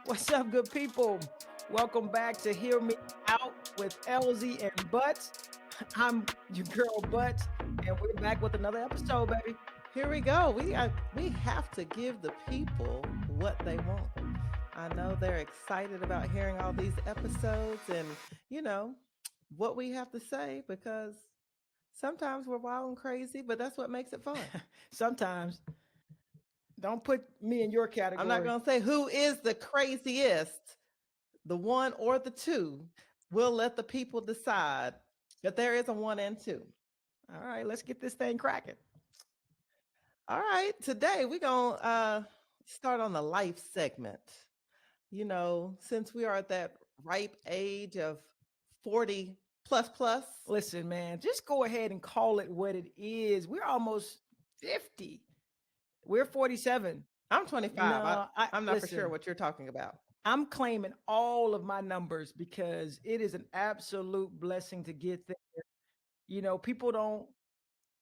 What's up, good people? Welcome back to Hear Me Out with Elzy and Butts. I'm your girl Butts, and we're back with another episode, baby. Here we go. We have to give the people what they want. I know they're excited about hearing all these episodes and you know what we have to say because sometimes we're wild and crazy, but that's what makes it fun. Sometimes, don't put me in your I'm not category. going to say who is the craziest, the one or the two. We'll let the people decide that there is a one and two. All right, let's get this thing cracking. All right, today we're going to start on the life segment. Since we are at that ripe age of 40 plus plus. Listen, man, just go ahead and call it what it is. We're almost 50. We're 47. I'm 25. No, I I'm not for sure listen. what you're talking about. I'm claiming all of my numbers because it is an absolute blessing to get there. People don't,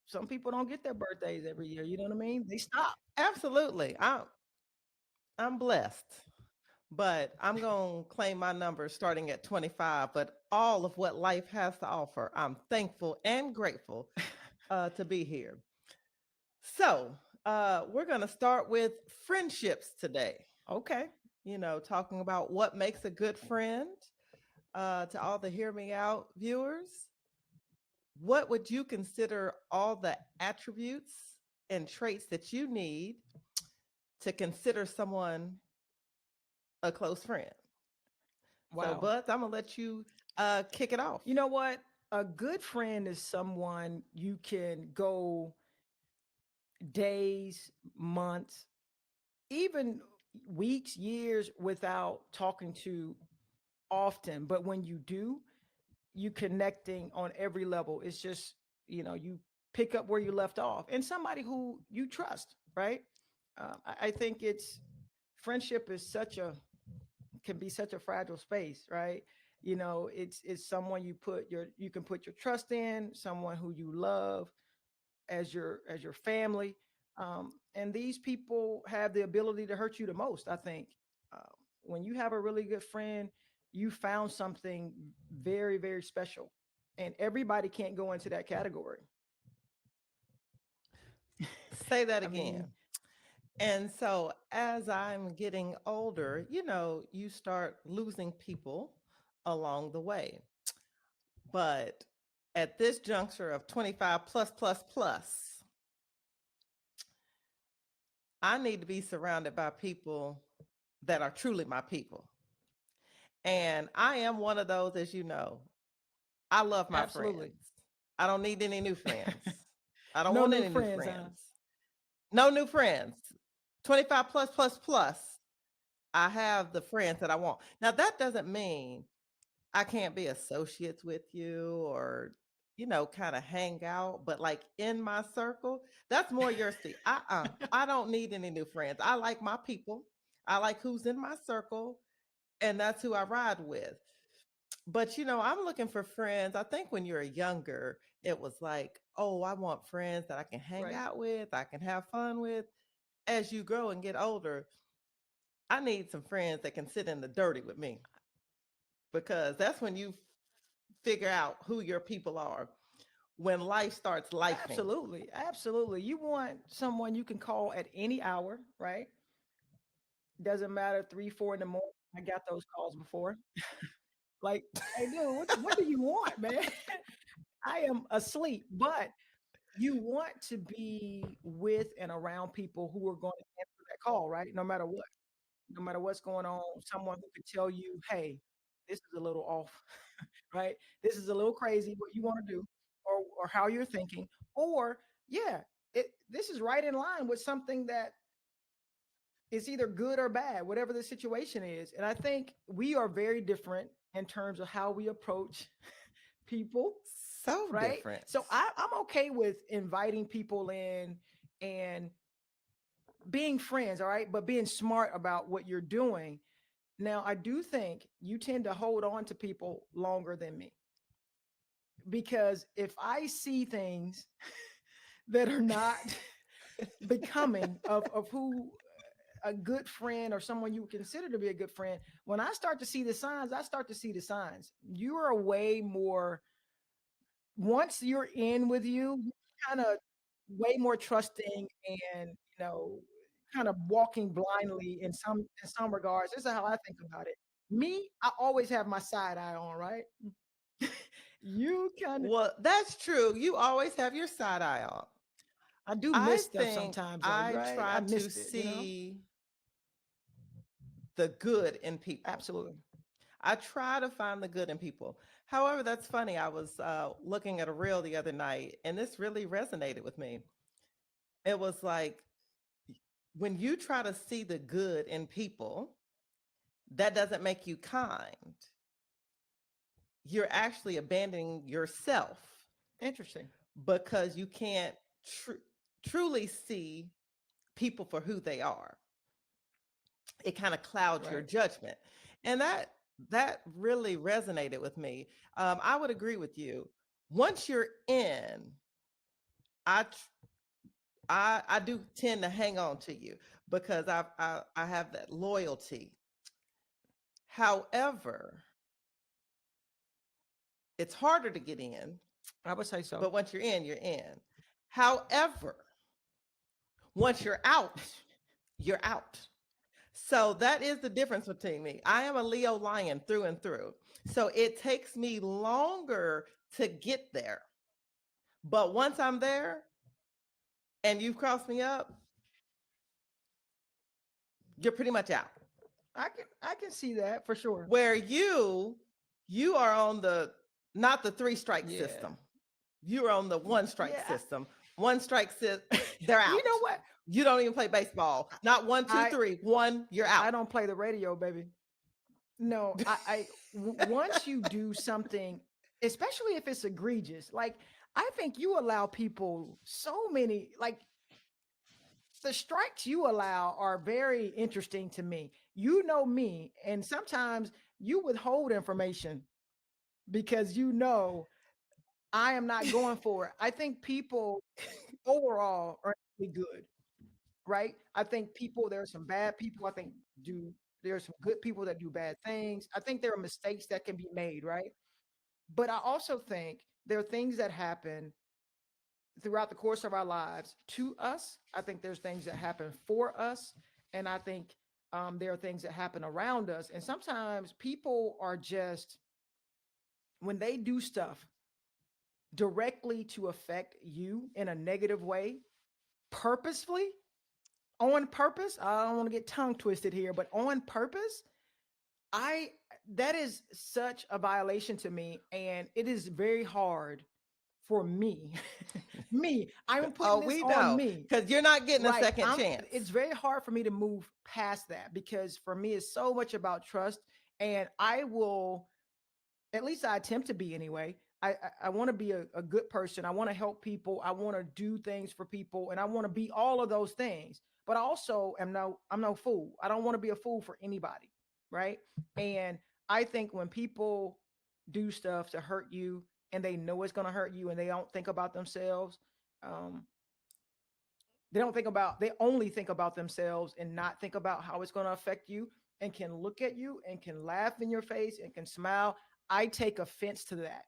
some people don't get their birthdays every year. You know what I mean? They stop. Absolutely. I'm blessed, but I'm going to claim my number starting at 25, but all of what life has to offer. I'm thankful and grateful to be here. So, we're going to start with friendships today. Okay. Talking about what makes a good friend. To all the Hear Me Out viewers, what would you consider all the attributes and traits that you need to consider someone a close friend? So, Wow. Buzz, I'm gonna let you kick it off. You know what? A good friend is someone you can go days, months, even weeks, years without talking to often. But when you do, you connecting on every level. It's just, you pick up where you left off and somebody who you trust, right? I think it's friendship is such a can be such a fragile space, right? It's someone you can put your trust in, someone who you love as your family, and these people have the ability to hurt you the most. I think when you have a really good friend, you found something very, very special, and everybody can't go into that category. Say that I again. mean, And so, as I'm getting older, you start losing people along the way. But at this juncture of 25 plus, plus, plus, I need to be surrounded by people that are truly my people. And I am one of those, as you know, I love my absolutely. friends. I don't need any new friends. I don't No want new any new friends, huh? friends. No new friends. 25 plus, plus, plus. I have the friends that I want. Now, that doesn't mean I can't be associates with you or, kind of hang out, but like in my circle, that's more your speed. I don't need any new friends. I like my people. I like who's in my circle, and that's who I ride with. But I'm looking for friends. I think when you're younger, it was like, oh, I want friends that I can hang Right. out with, I can have fun with. As you grow and get older, I need some friends that can sit in the dirty with me because that's when you figure out who your people are when life starts lifing. Absolutely. Absolutely. You want someone you can call at any hour, right? Doesn't matter 3, 4 in the morning. I got those calls before. Like, hey, dude, what do you want, man? I am asleep. But you want to be with and around people who are going to answer that call, right? No matter what, no matter what's going on, someone who could tell you, hey, this is a little off, right? This is a little crazy what you want to do, or how you're thinking, or yeah, this is right in line with something that is either good or bad, whatever the situation is. And I think we are very different in terms of how we approach people, So right? different. So I'm okay with inviting people in and being friends, all right, but being smart about what you're doing. Now, I do think you tend to hold on to people longer than me because if I see things that are not becoming of who a good friend or someone you would consider to be a good friend, when I start to see the signs, I start to see the signs. You are way more, once you're in with you kind of way more trusting and, kind of walking blindly in some regards. This is how I think about it. Me, I always have my side eye on, right? You kind of, Well, that's true. You always have your side eye on. I do I miss stuff think sometimes though. You're I right. I try to missed it. see the good in people. Absolutely. I try to find the good in people. However, that's funny. I was looking at a reel the other night, and this really resonated with me. It was like when you try to see the good in people, that doesn't make you kind. You're actually abandoning yourself Interesting. because you can't truly see people for who they are. It kind of clouds your Right. judgment, and that really resonated with me. I would agree with you. Once you're in, I tr- I do tend to hang on to you because I have that loyalty. However, it's harder to get in, I would say so. but once you're in, you're in. However, once you're out, you're out. So that is the difference between me. I am a Leo lion through and through. So it takes me longer to get there. But once I'm there and you've crossed me up, you're pretty much out. I can see that for sure. Where you are on the not the three strike Yeah. system. You're on the one strike Yeah. system. One strike they're You know out. what? You don't even play baseball. Not one, two, I three. One, you're out. I don't play the radio, baby. No, once you do something, especially if it's egregious, like I think you allow people so many, like the strikes you allow are very interesting to me. You know me, and sometimes you withhold information because I am not going for it. I think people overall are really good, right? I think there are some bad people. I think do there are some good people that do bad things. I think there are mistakes that can be made, right? But I also think there are things that happen throughout the course of our lives to us. I think there's things that happen for us, and I think there are things that happen around us. And sometimes people are just, when they do stuff directly to affect you in a negative way, purposefully, on purpose. I don't want to get tongue twisted here, but on purpose, I that is such a violation to me, and it is very hard for me. Me, I'm putting Oh, this we on know. me. Because you're not getting a Right. second chance. It's very hard for me to move past that because for me it's so much about trust, and I will, at least I attempt to be anyway. I want to be a good person. I want to help people. I want to do things for people, and I want to be all of those things. But I also I'm no fool. I don't want to be a fool for anybody, right? And I think when people do stuff to hurt you and they know it's going to hurt you and they don't think about themselves, um, they only think about themselves and not think about how it's going to affect you, and can look at you and can laugh in your face and can smile. I take offense to that.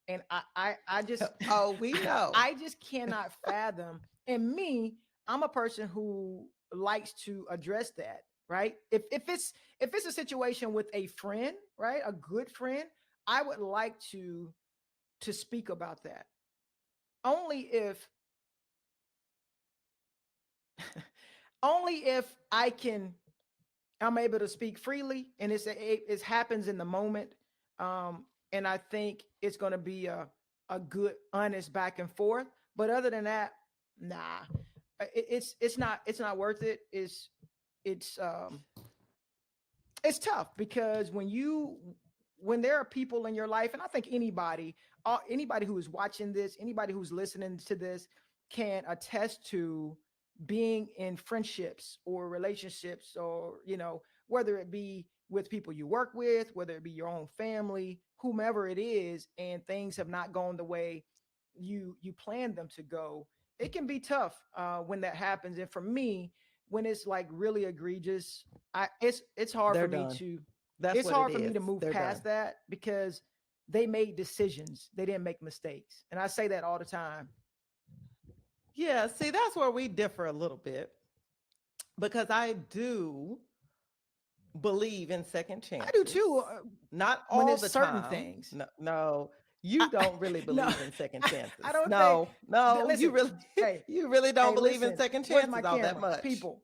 And I just Oh, we know. I just cannot fathom. And me, I'm a person who likes to address that, right? If it's a situation with a friend, right? A good friend, I would like to speak about that. Only if only if I'm able to speak freely, and it happens in the moment. And I think it's going to be a good, honest back and forth. But other than that, nah, it's not worth it. It's it's tough because when there are people in your life, and I think anybody who is watching this, anybody who's listening to this can attest to being in friendships or relationships, or whether it be with people you work with, whether it be your own family, whomever it is, and things have not gone the way you planned them to go. It can be tough when that happens. And for me, when it's like really egregious, it's hard They're for me done. to That's it's what it hard for is. me to move They're done. past that because they made decisions. They didn't make mistakes. And I say that all the time. Yeah, see, that's where we differ a little bit because I do believe in second I do chances. too. Not When all it's the certain time. things. No, no, I, you don't really no, believe in second I chances. don't think. No, no, you Listen, really, hey, you really don't hey, believe in listen. second Where's my chances all that camera? much. People,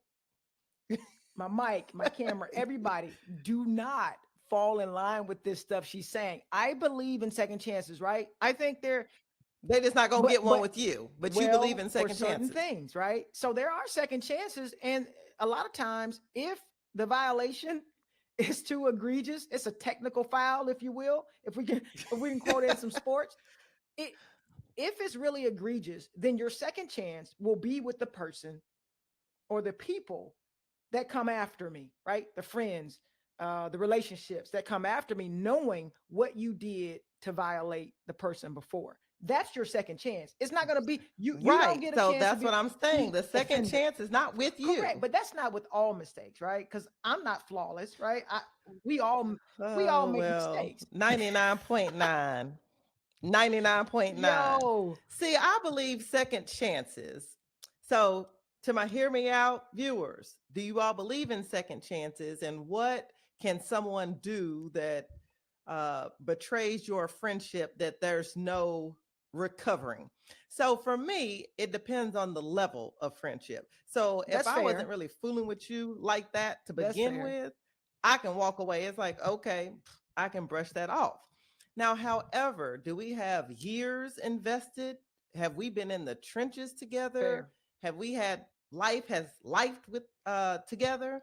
my mic, my camera, everybody, do not fall in line with this stuff she's saying. I believe in second chances, right? I think they're, They're just not gonna but get one with you, but you believe well, in for second certain chances. things, right? So there are second chances, and a lot of times, if the violation is too egregious, it's a technical foul, if you will. If we can quote it in some sports, it if it's really egregious, then your second chance will be with the person or the people that come after me, right? The friends, the relationships that come after me, knowing what you did to violate the person before. That's your second chance. It's not going to be you. You don't Right. get a So chance to that's be what I'm saying. the The second offender. chance is not with Correct, you. but that's not with all mistakes, right? Because I'm not flawless, right? We all we all Oh, make well, mistakes. 99.9. 99.9. Yo, See, I believe second chances. So, to my hear me out viewers, do you all believe in second chances? And what can someone do that betrays your friendship that there's no recovering? So, for me, it depends on the level of friendship. So, if that's I wasn't fair. really fooling with you like that to That's begin fair. with, I can walk away. It's like, okay, I can brush that off. Now, however, do we have years invested? Have we been in the trenches together? Fair. Have we had has life with together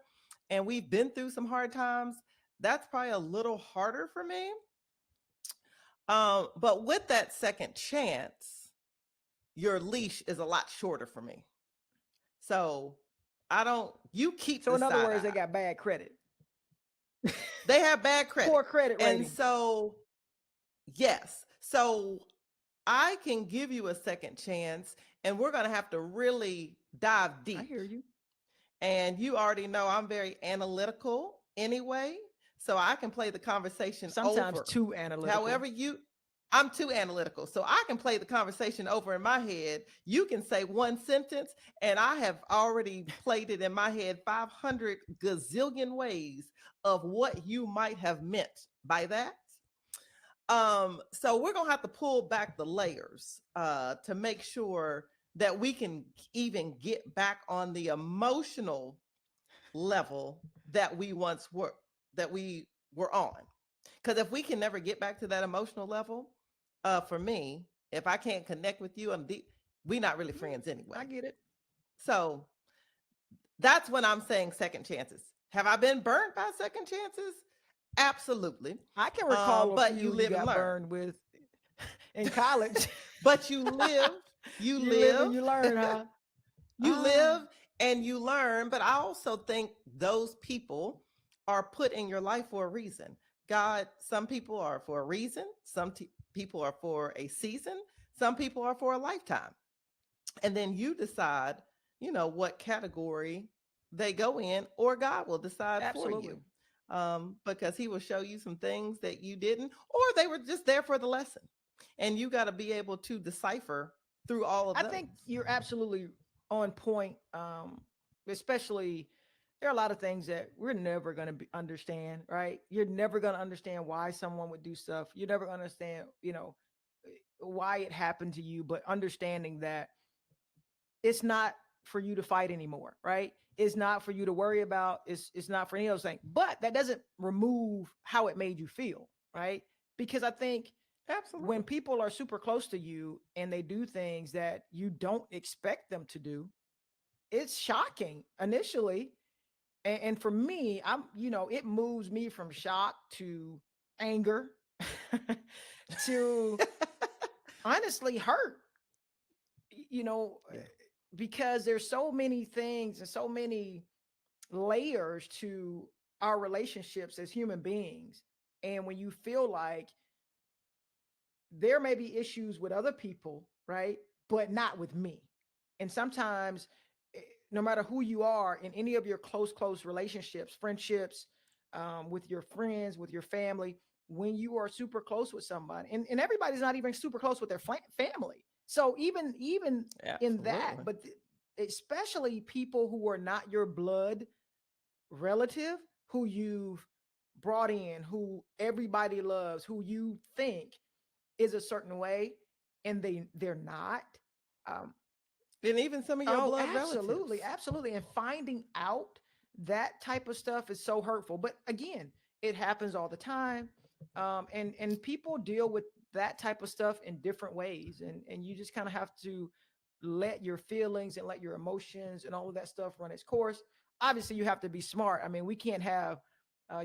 and we've been through some hard times? That's probably a little harder for me. But with that second chance, your leash is a lot shorter for me. So I don't you keep So the in other side words, they eye. got bad credit, They have bad credit. poor credit And rating. so yes. So I can give you a second chance, and we're going to have to really dive I deep. hear you. And you already know I'm very analytical anyway, so I can play the conversation Sometimes over. too analytical. However, I'm too analytical, so I can play the conversation over in my head. You can say one sentence, and I have already played it in my head 500 gazillion ways of what you might have meant by that. So we're gonna have to pull back the layers to make sure that we can even get back on the emotional level that we were on. Because if we can never get back to that emotional level, for me, if I can't connect with you, we're not really friends I anyway. get it. So that's when I'm saying second chances. Have I been burnt by second chances? Absolutely. I can recall a But you few you live and got learn. burned with in college. But you You live and live, you learn, huh? you Ah, live and you learn. But I also think those people are put in your life for a reason. God, some people are for a reason, people are for a season, some people are for a lifetime. And then you decide, what category they go in, or God will decide for absolutely. you. Because he will show you some things that you didn't, or they were just there for the lesson. And you got to be able to decipher through all of I those. think you're absolutely on point. Especially there are a lot of things that we're never going to understand, right? You're never going to understand why someone would do stuff. You're never going to understand, why it happened to you, but understanding that it's not for you to fight anymore, right? It's not for you to worry about. It's not for any of those things. But that doesn't remove how it made you feel, right? Because I think when Absolutely. people are super close to you and they do things that you don't expect them to do, it's shocking initially. And for me, it moves me from shock to anger to honestly hurt, you know, Yeah. because there's so many things and so many layers to our relationships as human beings. And when you feel like there may be issues with other people, right? But not with me. And sometimes, no matter who you are in any of your close relationships, friendships, with your friends, with your family, when you are super close with somebody, and everybody's not even super close with their family. So even in that, Absolutely. but especially people who are not your blood relative, who you've brought in, who everybody loves, who you think is a certain way, and they're not. Um, And even some of your Oh, blood absolutely, relatives. absolutely. And finding out that type of stuff is so hurtful. But again, it happens all the time. And people deal with that type of stuff in different ways. And you just kind of have to let your feelings and let your emotions and all of that stuff run its course. Obviously, you have to be smart. I mean, we can't have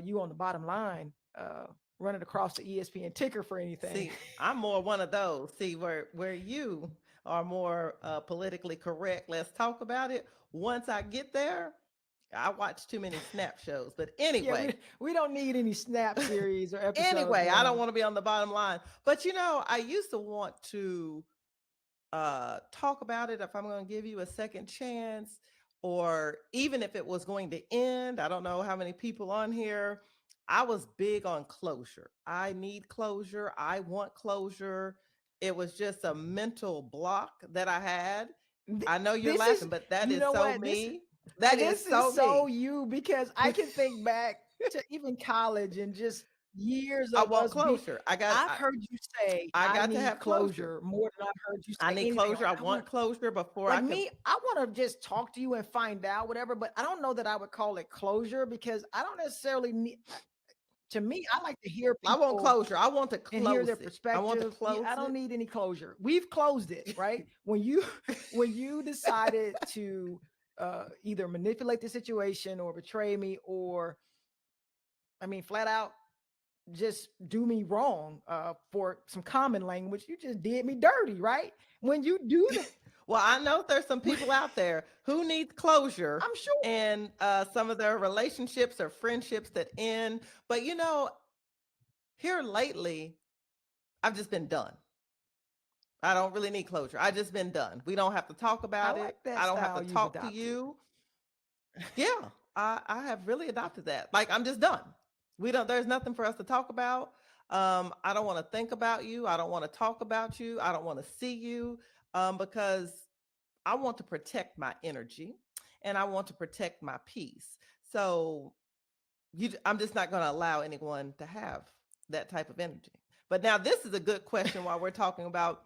you on the bottom line running across the ESPN ticker for anything. See, I'm more one of those. See, where you are more politically correct. Let's talk about it. Once I get there, I watch too many snap shows. But Yeah, anyway, we don't need any snap series or episodes anyway, I going don't on. want to be on the bottom line. But I used to want to talk about it if I'm going to give you a second chance, or even if it was going to end. I don't know how many people on here. I was big on closure. I need closure. I want closure. It was just a mental block that I had. I know you're This is, laughing, but that you is know so what, me. That is this is so so me. you, because I can think back to even college and just years I of want us be. closure. I got I've heard you say I I got to need have closure. closure more than I've heard you I say need anything. closure. Like I I want, want closure before I like can. me, I want to just talk to you and find out whatever, but I don't know that I would call it closure because I don't necessarily need. To me, I like to hear I want people closure. I want to and hear their close it. I want to perspective. Yeah, I close don't it. need any closure. We've closed it, right? When you when you decided to either manipulate the situation or betray me, or I mean, flat out just do me wrong, for some common language, you just did me dirty, right? When you do that, Well, I know there's some people out there who need closure I'm sure. and some of their relationships or friendships that end. But here lately, I've just been done. I don't really need closure. I just been done. We don't have to talk I about it. like that I don't have to style you've talk to adopted. you. Yeah, I have really adopted that. Like I'm just done. We don't. There's nothing for us to talk about. I don't want to think about you. I don't want to talk about you. I don't want to see you, because I want to protect my energy and I want to protect my peace. So I'm just not going to allow anyone to have that type of energy. But now this is a good question while we're talking about,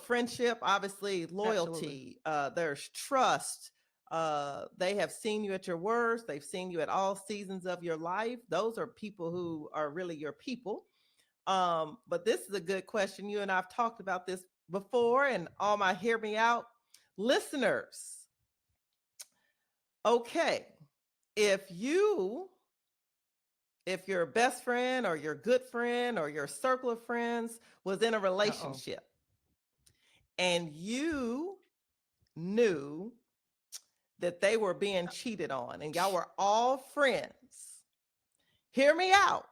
friendship, obviously Absolutely. loyalty, there's trust. They have seen you at your worst. They've seen you at all seasons of your life. Those are people who are really your people. But this is a good question. You and I've talked about this before, and all my hear me out listeners. Okay, if you if your best friend or your good friend or your circle of friends was in a Uh-oh. relationship and you knew that they were being cheated on and y'all were all friends, hear me out.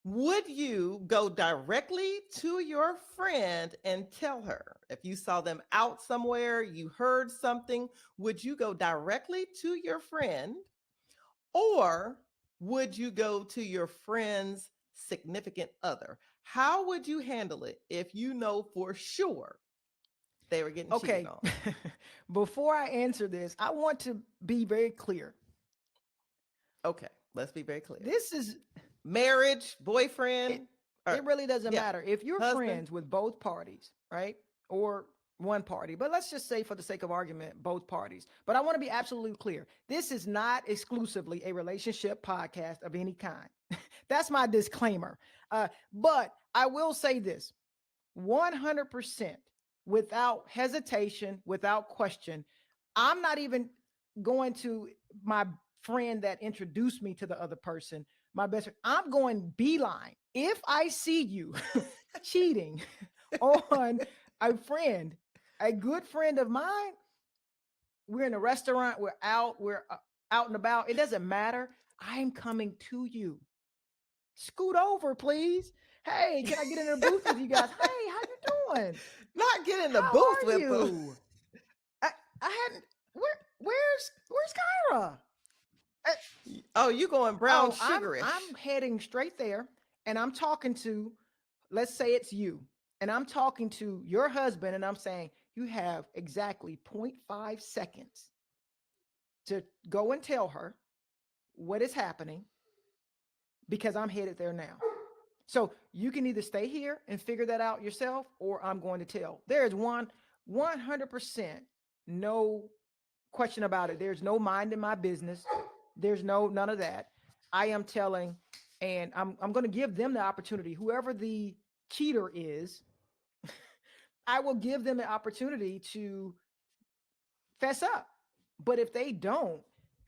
Would you go directly to your friend and tell her if you saw them out somewhere, you heard something? Would you go directly to your friend, or would you go to your friend's significant other? How would you handle it if you know for sure they were getting cheated Okay. on? Before I answer this, I want to be very clear. Okay, let's be very clear. This is Marriage, it. boyfriend, or It really doesn't yeah, matter if you're husband. friends with both parties, right? Or one party. But let's just say, for the sake of argument, both parties. But I want to be absolutely clear. This is not exclusively a relationship podcast of any kind. That's my disclaimer. But I will say this: 100%, without hesitation, without question. I'm not even going to my friend that introduced me to the other person, my best friend. I'm going beeline. If I see you cheating on a friend, a good friend of mine, we're in a restaurant, we're out and about. It doesn't matter. I'm coming to you. Scoot over, please. Hey, can I get in the booth with you guys? Hey, how you doing? Not get in the How booth are with them. you? I, I hadn't. Where's Kyra? Uh, Oh, you going brown oh, I'm sugarish. heading straight there, and I'm talking to, let's say it's you, and I'm talking to your husband, and I'm saying you have exactly point 0.5 seconds to go and tell her what is happening because I'm headed there now. So you can either stay here and figure that out yourself, or I'm going to tell. There is 100% no question about it. There's no mind in my business. There's no none of that. I am telling, and I'm going to give them the opportunity. Whoever the cheater is, I will give them the opportunity to fess up. But if they don't,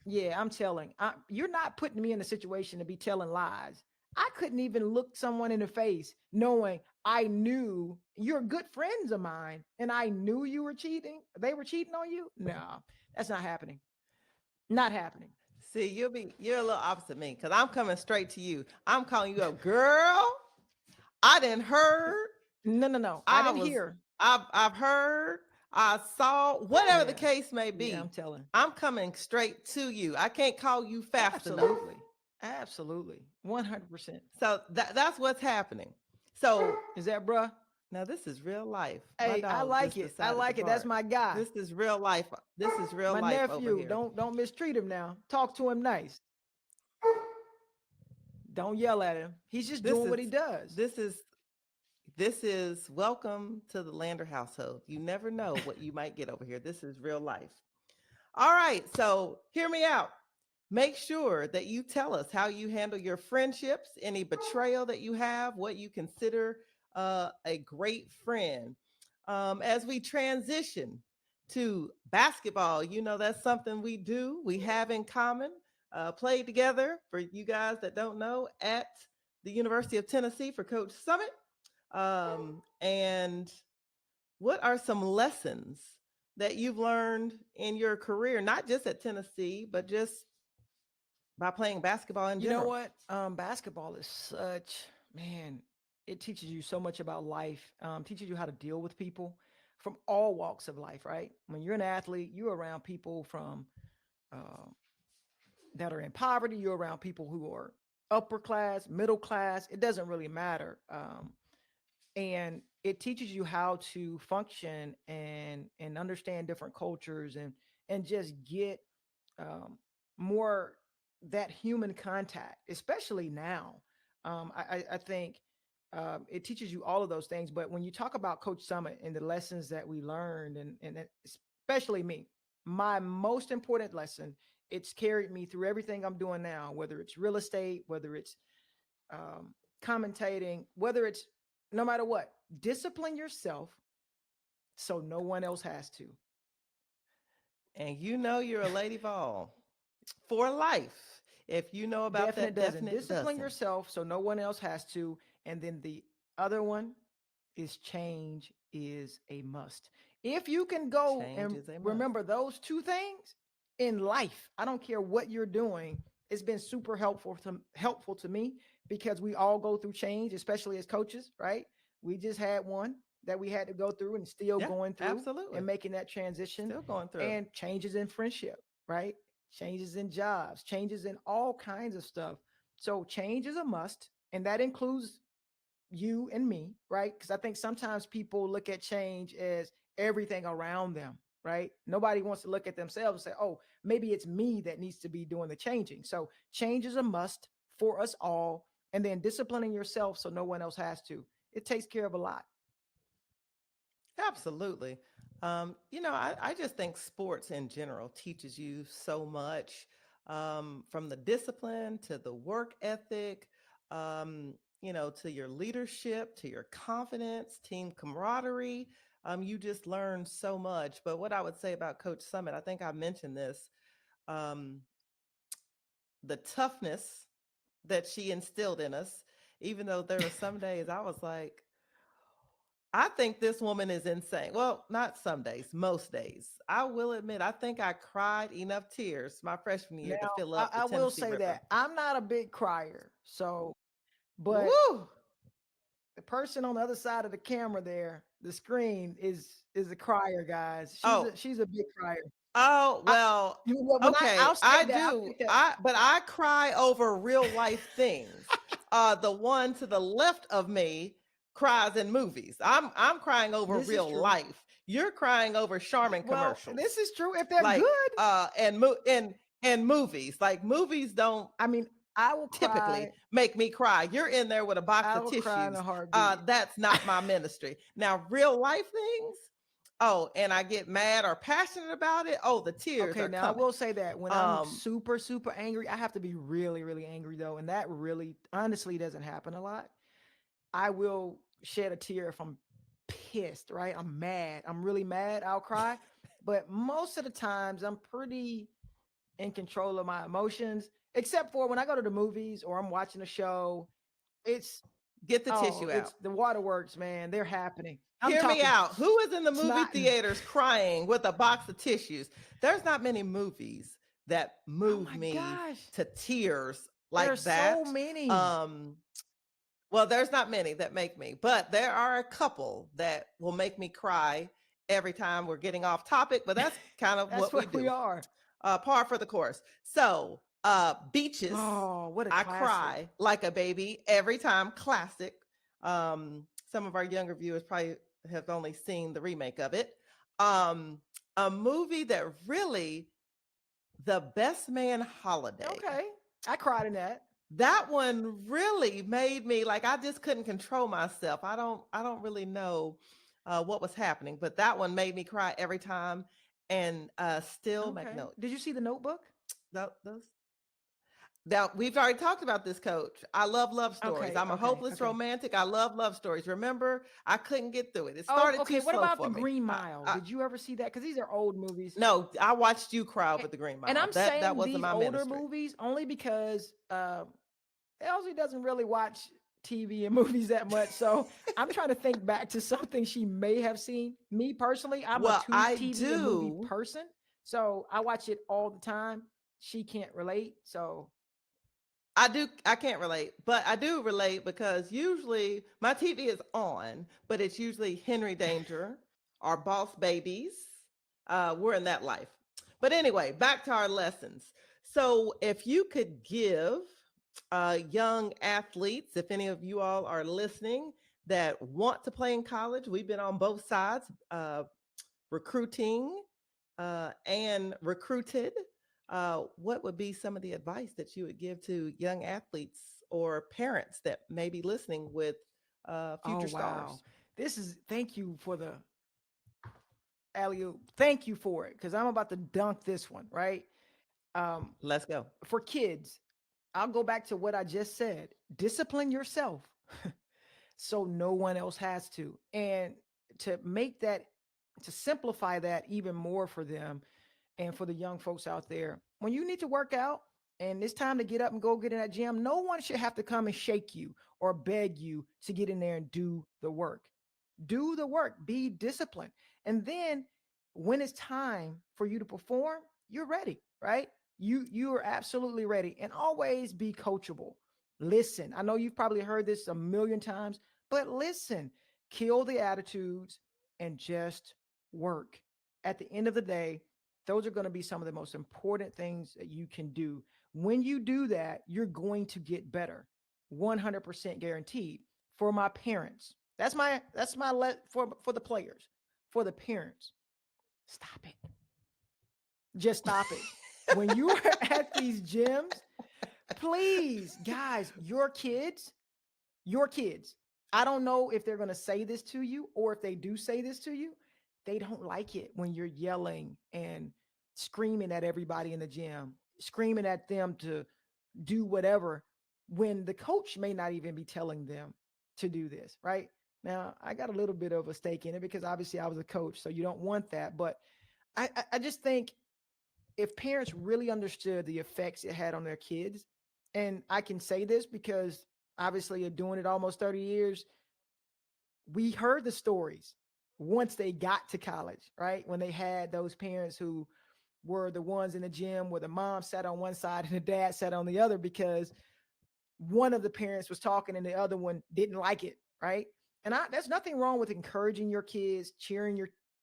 yeah, I'm telling. You're not putting me in a situation to be telling lies. I couldn't even look someone in the face knowing I knew you're good friends of mine and I knew you were cheating. They were cheating on you. No, that's not happening. Not happening. See, you're a little opposite me because I'm coming straight to you. I'm calling you up, girl. I didn't heard. No, no, no. I I didn't was. hear. I've heard. I saw. Whatever the Yeah. case may Yeah, I'm be, telling. I'm coming straight to you. I can't call you fast enough. Absolutely. Absolutely. 100%. So that's what's happening. So Is that bruh? now this is real life. My Hey, I dog like just it. I decided to like it. That's bark. my guy. This is real life. This is real My life over nephew. here. Don't mistreat him now. Talk to him nice. Don't yell at him. He's just This doing is what he does. this is this is welcome to the Lander household. You never know what you might get over here. This is real life. All right, so hear me out. Make sure that you tell us how you handle your friendships, any betrayal that you have, what you consider a great friend. As we transition to basketball, you know, that's something we do, we have in common. Played together, for you guys that don't know, at the University of Tennessee for Coach Summitt. And what are some lessons that you've learned in your career, not just at Tennessee, but just by playing basketball in You know general? what? Basketball is such, man, it teaches you so much about life, teaches you how to deal with people from all walks of life, right? When you're an athlete, you're around people from uh, that are in poverty, you're around people who are upper class, middle class. It doesn't really matter. And it teaches you how to function and understand different cultures and just get um, more that human contact, especially now. I think it teaches you all of those things. But when you talk about Coach Summit and the lessons that we learned, and especially me, my most important lesson, it's carried me through everything I'm doing now, whether it's real estate, whether it's um, commentating, whether it's no matter what, discipline yourself so no one else has to. And you know you're a lady Vol for life if you know about Definite that doesn't. definite Discipline doesn't. yourself so no one else has to. And then the other one is change is a must. If you can go Change and is a must. remember those two things in life, I don't care what you're doing, it's been super helpful to me because we all go through change, especially as coaches, right? We just had one that we had to go through and still Yeah, going through and absolutely. making that transition Still going through. and changes in friendship, right? Changes in jobs, changes in all kinds of stuff. So change is a must, and that includes you and me, right? Because I think sometimes people look at change as everything around them, right? Nobody wants to look at themselves and say, oh, maybe it's me that needs to be doing the changing. So change is a must for us all. And then disciplining yourself so no one else has to. It takes care of a lot. Absolutely. You know, I just think sports in general teaches you so much, from the discipline to the work ethic, you know, to your leadership, to your confidence, team camaraderie. You just learn so much. But what I would say about Coach Summit, I think I mentioned this, um, the toughness that she instilled in us, even though there were some days I was like, I think this woman is insane. Well, not some days, most days. I will admit, I think I cried enough tears my freshman year Now, to fill I, up the I will Tennessee say River. that I'm not a big crier. So, but Woo! the person on the other side of the camera there, the screen is a crier, guys. Oh, She's a big crier. Oh, I, well, when okay, I'll say I that, I'll do. take that. I cry over real life things. The one to the left of me cries in movies. I'm crying over This is real true. life. You're crying over Charmin Well, this commercials. is true if they're Like good. and movies. Like movies don't I mean, I will typically cry. make me cry. You're in there with a box I of will cry in a tissues. heartbeat. That's not my ministry. Now, real life things, oh, and I get mad or passionate about it. Oh, the tears Okay, are now I coming. will say that when I'm Um, super, super angry, I have to be really, really angry though. And that really, honestly, doesn't happen a lot. I will shed a tear if I'm pissed, right? I'm mad. I'm really mad. I'll cry. But most of the times, I'm pretty in control of my emotions, except for when I go to the movies or I'm watching a show. It's, get the oh, tissue out. it's the waterworks, man. They're happening. I'm Hear me talking out. Who is in the movie snotting. theaters crying with a box of tissues? There's not many movies that Oh move my me gosh. to tears There are like so that. many. Um, Well, there's not many that make me, but there are a couple that will make me cry every time we're getting off topic, but that's kind of That's what we what we do. are. Par for the course. So, beaches, Oh, what a I classic. cry like a baby every time. Classic. Some of our younger viewers probably have only seen the remake of it. Um, a movie that really, The Best Man Holiday. Okay. I cried in that. That one really made me like I just couldn't control myself. I don't really know what was happening, but that one made me cry every time. And still make Okay. note. Did you see the notebook? Those now we've already talked about this, Coach. I love love stories. Okay, I'm a okay, hopeless okay. romantic. I love love stories. Remember, I couldn't get through it. It Oh, started okay. too What slow about the for me. Green Mile? Did you ever see that? Because these are old movies. No, I watched you cry A- over the Green And Mile. I'm That saying wasn't these my older ministry. movies only because Elsie doesn't really watch TV and movies that much. So I'm trying to think back to something she may have seen. Me personally, I'm a Well, I TV and movie do. person. So I watch it all the time. She can't relate. So I can't relate, but I do relate because usually my TV is on, but it's usually Henry Danger or Boss Babies. We're in that life. But anyway, back to our lessons. So if you could give young athletes, if any of you all are listening that want to play in college, we've been on both sides. Recruiting and recruited, what would be some of the advice that you would give to young athletes or parents that may be listening with oh future wow. stars? This is thank you for the alley oop. Thank you for it. Because I'm about to dunk this one, right? Um, Let's go. for kids, I'll go back to what I just said. Discipline yourself so no one else has to. And to make that, to simplify that even more for them and for the young folks out there, when you need to work out and it's time to get up and go get in that gym, no one should have to come and shake you or beg you to get in there and do the work. Do the work, be disciplined. And then when it's time for you to perform, you're ready, right? You are absolutely ready and always be coachable. Listen, I know you've probably heard this a million times, but listen, kill the attitudes and just work. At the end of the day, those are going to be some of the most important things that you can do. When you do that, you're going to get better. 100% guaranteed. For my parents, for the players, for the parents. Stop it. Just stop it. When you are at these gyms, please, guys, your kids. I don't know if they're going to say this to you or if they do say this to you, they don't like it when you're yelling and screaming at everybody in the gym, screaming at them to do whatever when the coach may not even be telling them to do this, right? Now, I got a little bit of a stake in it because obviously I was a coach, so you don't want that. But I just think if parents really understood the effects it had on their kids, and I can say this because obviously you're doing it almost 30 years, we heard the stories once they got to college, right? When they had those parents who were the ones in the gym where the mom sat on one side and the dad sat on the other because one of the parents was talking and the other one didn't like it, right? And there's nothing wrong with encouraging your kids, cheering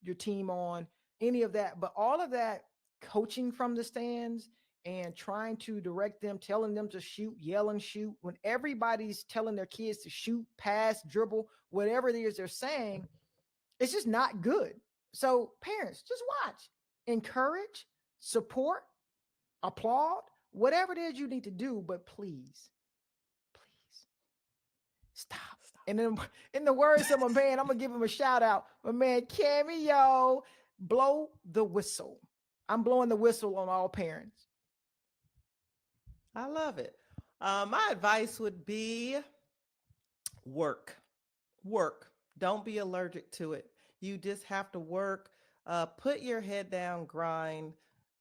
your team on, any of that, but all of that coaching from the stands and trying to direct them, telling them to shoot, yell and shoot, when everybody's telling their kids to shoot, pass, dribble, whatever it is they're saying, it's just not good. So, parents, just watch, encourage, support, applaud, whatever it is you need to do, but please, please stop. Stop. And then, in the words of my man, I'm gonna give him a shout out. My man, Cameo, blow the whistle. I'm blowing the whistle on all parents. I love it. My advice would be work. Work. Don't be allergic to it. You just have to work. Put your head down, grind.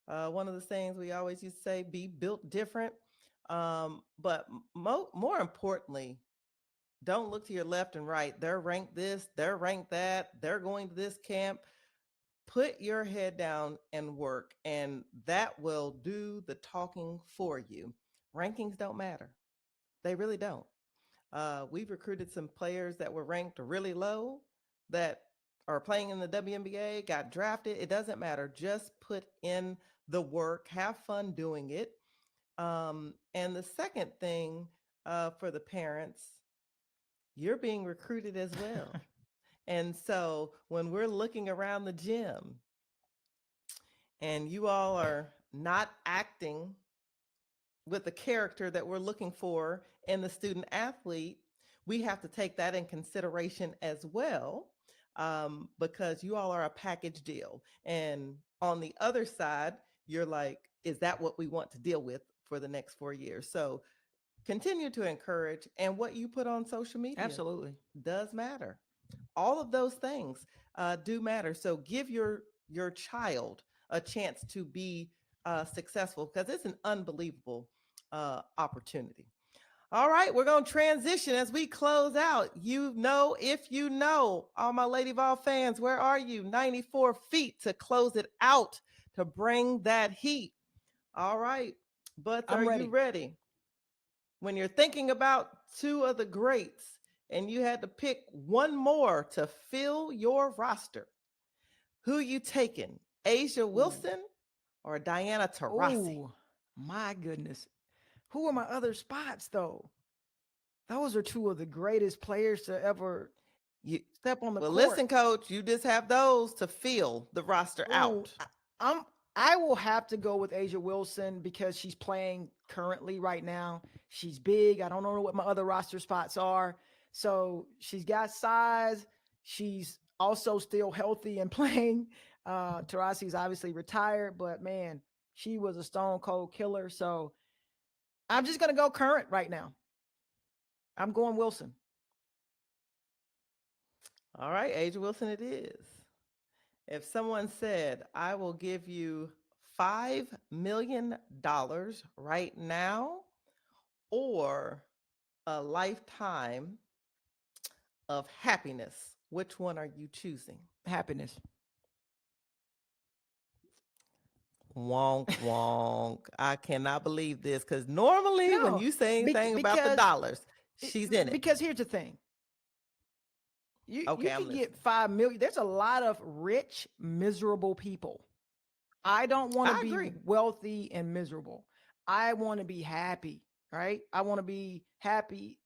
One of the things we always used to say, be built different. But more importantly, don't look to your left and right. They're ranked this, they're ranked that, they're going to this camp. Put your head down and work, and that will do the talking for you. Rankings don't matter. They really don't. We've recruited some players that were ranked really low that are playing in the WNBA, got drafted. It doesn't matter. Just put in the work, have fun doing it. And the second thing for the parents, you're being recruited as well. And so when we're looking around the gym and you all are not acting with the character that we're looking for in the student athlete, we have to take that in consideration as well, because you all are a package deal. And on the other side, you're like, is that what we want to deal with for the next 4 years? So continue to encourage, and what you put on social media Absolutely. does matter. All of those things do matter. So give your child a chance to be successful, because it's an unbelievable opportunity. All right, we're going to transition as we close out. You know, if you know, all my Lady Vol fans, where are you? 94 feet to close it out, to bring that heat. All right, but are I'm you ready. ready? When you're thinking about two of the greats and you had to pick one more to fill your roster, who you taking? Asia Ooh. Wilson or Diana Taurasi? Oh, my goodness. Who are my other spots, though? Those are two of the greatest players to ever You, step on the well, court. listen, coach, you just have those to fill the roster Ooh, out. I'm I will have to go with Asia Wilson because she's playing currently right now. She's big. I don't know what my other roster spots are. So she's got size. She's also still healthy and playing. Taurasi's obviously retired, but man, she was a stone cold killer. So I'm just gonna go current right now. I'm going Wilson. All right, Asia Wilson it is. If someone said, I will give you $5 million right now or a lifetime of happiness, which one are you choosing? Happiness. Wonk, wonk. I cannot believe this, because normally when No, you say anything about the because dollars, she's in it. because here's the thing. You Okay, I'm can get listening. 5 million. There's a lot of rich, miserable people. I don't want to I be agree. wealthy and miserable. I want to be happy, right? I want to be happy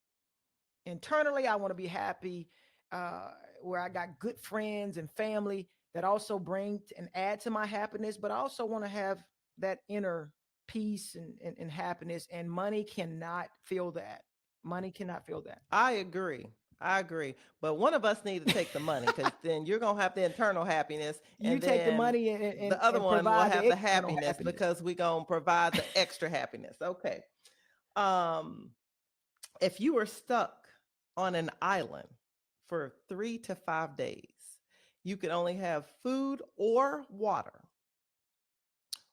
internally. I want to be happy uh, where I got good friends and family that also bring and add to my happiness, but I also want to have that inner peace and happiness. And money cannot fill that. Money cannot fill that. I agree. I agree. But one of us need to take the money, because then you're going to have the internal happiness, You and take the then money and, the other and one will provide have the the external happiness, happiness. because we're going to provide the extra happiness. Okay. Um, if you were stuck on an island for 3 to 5 days, you could only have food or water.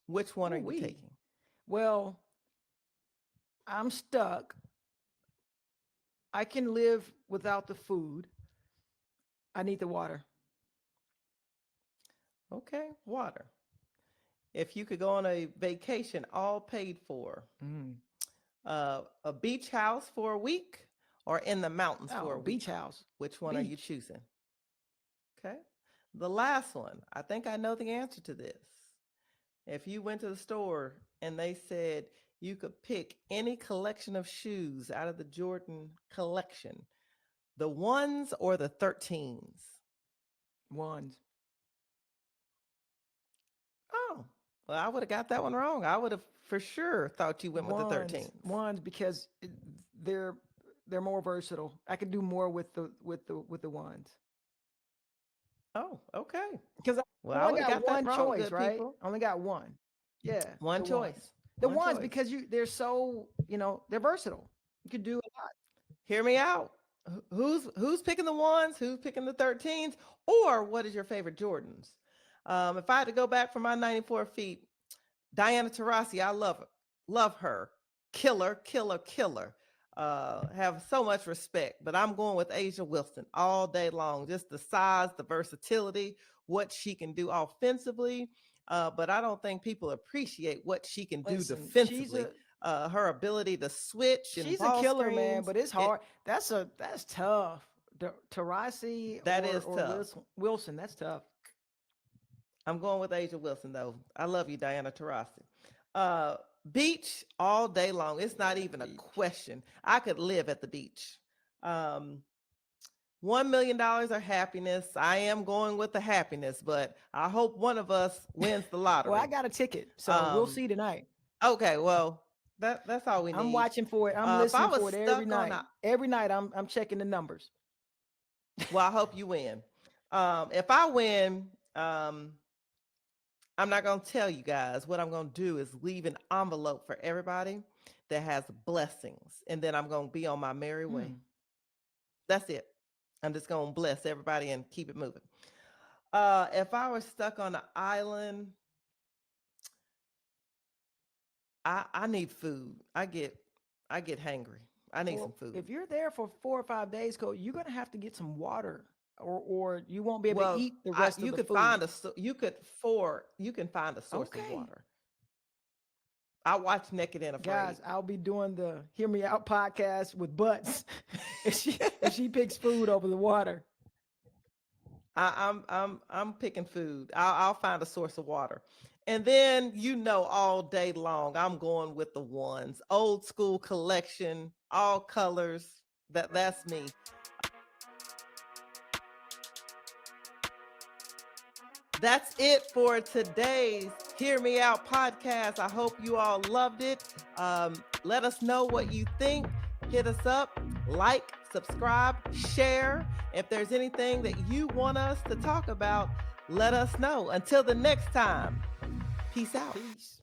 Which one are Ooh you wee. taking? Well, I'm stuck. I can live without the food. I need the water. Okay, water. If you could go on a vacation all paid for, Mm. a beach house for a week or in the mountains for Oh, a beach week, house. which one are you Beach. choosing? Okay. The last one, I think I know the answer to this. If you went to the store and they said you could pick any collection of shoes out of the Jordan collection, the ones or the 13s? Ones. Oh, well, I would have got that one wrong. I would have for sure thought you went with the Ones. 13s. Ones because they're they're more versatile. I can do more with the ones. Oh, okay. Because I Well, I only would have got got that one wrong, choice, good right? people. I only got one. Yeah, One the ones. choice. The One ones choice. because they're so, they're versatile. You could do a lot. Hear me out. Who's picking the ones? Who's picking the 13s? Or what is your favorite Jordans? If I had to go back for my 94 feet, Diana Taurasi, I love her. Love her. Killer, killer, killer. Have so much respect. But I'm going with Asia Wilson all day long. Just the size, the versatility, what she can do offensively. But I don't think people appreciate what she can do Listen, defensively. Her ability to switch and she's a ball killer, man, screens. but it's hard. That's tough. Tarasi That is or tough. Wilson, that's tough. I'm going with Asia Wilson, though. I love you, Diana Taurasi. Uh, Beach all day long. It's not even a Beach. question. I could live at the beach. Um, $1 million or happiness. I am going with the happiness, but I hope one of us wins the Well, I lottery. got a ticket, so we'll Um, see tonight. okay, well, that's all we I'm need. watching for it. I'm If I listening was for it every stuck on night. a, Every night I'm checking the numbers. well, I hope you win. If I win, I'm not going to tell you guys. What I'm going to do is leave an envelope for everybody that has blessings. And then I'm going to be on my merry way. Hmm. That's it. I'm just going to bless everybody and keep it moving. If I was stuck on an island, I need food. I get hangry. I need some Well, food. if you're there for 4 or 5 days, Coach, you're gonna have to get some water, or you won't be able to Well, eat the rest of you the could food. find you can find a source of Okay, water. I watch Naked and Afraid. guys, I'll be doing the Hear Me Out podcast with Butts if she picks food over the water. I'm picking food. I'll find a source of water, and then all day long I'm going with the ones, old school collection, all colors. That's me. That's it for today's Hear Me Out podcast. I hope you all loved it. Let us know what you think. Hit us up, like, subscribe, share. If there's anything that you want us to talk about, let us know. Until the next time, peace out. Peace.